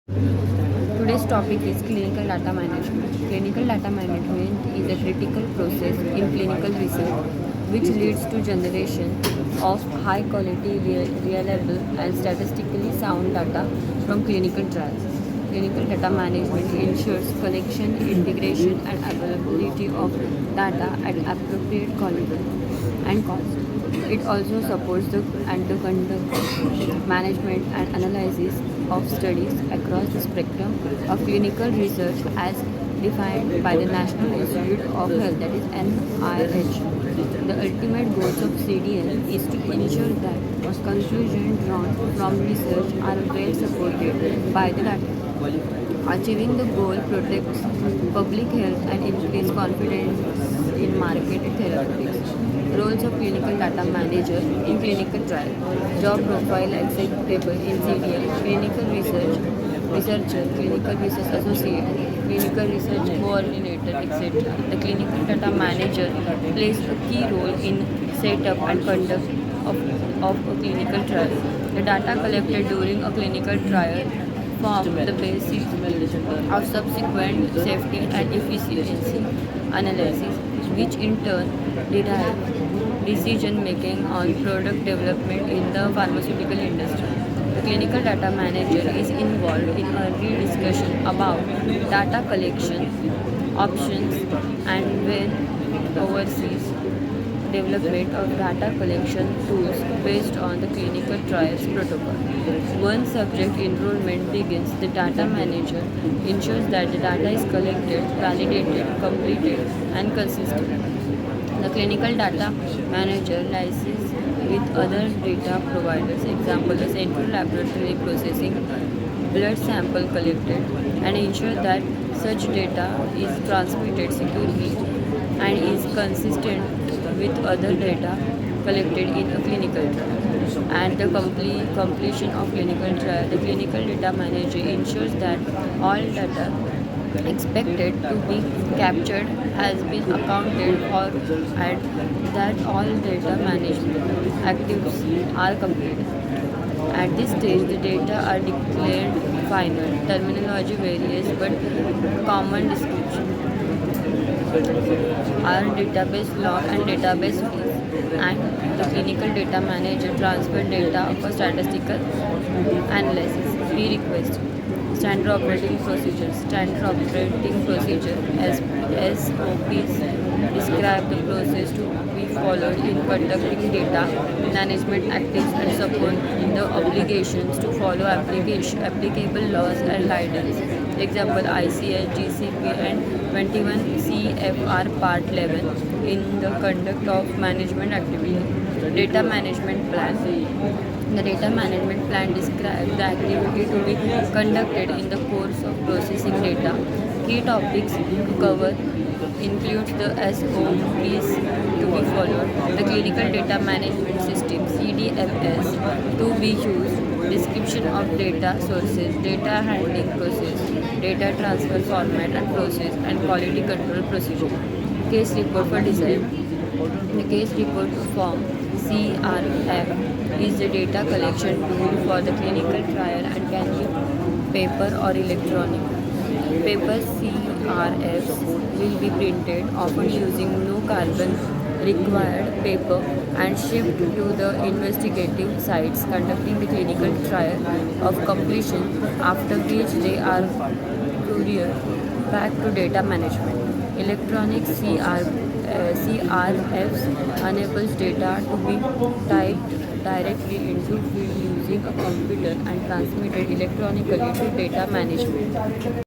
Today's topic is clinical data management. Clinical data management is a critical process in clinical research which leads to generation of high quality, reliable and statistically sound data from clinical trials. Clinical data management ensures collection, integration and availability of data at appropriate quality and cost. It also supports the conduct, management and analysis of studies across the spectrum of clinical research as defined by the National Institute of Health, that is NIH. The ultimate goals of CDN is to ensure that conclusions drawn from research are well supported by the data. Achieving the goal protects public health and increases confidence in marketed therapeutics. Roles of clinical data manager in clinical trial. Job profile acceptable in CDM, clinical researcher, clinical research associate, clinical research coordinator, etc. The clinical data manager plays a key role in setup and conduct of a clinical trial. The data collected during a clinical trial form the basis of subsequent safety and efficiency analysis, which in turn derive decision making on product development in the pharmaceutical industry. The clinical data manager is involved in early discussion about data collection options and when oversees development of data collection tools based on the clinical trials protocol. Once subject enrollment begins, the data manager ensures that the data is collected, validated, completed, and consistent. The clinical data manager licenses with other data providers, example, the central laboratory processing blood sample collected and ensure that such data is transmitted securely and is consistent with other data collected in a clinical trial. At the completion of clinical trial, the clinical data manager ensures that all data expected to be captured has been accounted for and that all data management activities are completed. At this stage, the data are declared final. Terminology varies, but common description are database log and database fields. And the clinical data manager transfer data for statistical analysis. Prerequisite standard operating procedures. Standard operating procedure SOPs describe the process to be followed in conducting data management activities and support the obligations to follow applicable laws and guidance. Example ICH, GCP and 21 CFR Part 11 in the conduct of management activity. Data management plan. The data management plan describes the activity to be conducted in the course of processing data. Key topics to cover includes the SOPs to be followed, the clinical data management system CDMS to be used, description of data sources, data handling process, data transfer format and process, and quality control procedure. Case report for design. The case report form CRF is the data collection tool for the clinical trial and can be paper or electronic. Paper CRFs will be printed, often using no carbon required paper, and shipped to the investigative sites conducting the clinical trial of completion, after which they are couriered back to data management. Electronic CRFs enables data to be typed directly into field using a computer and transmitted electronically to data management.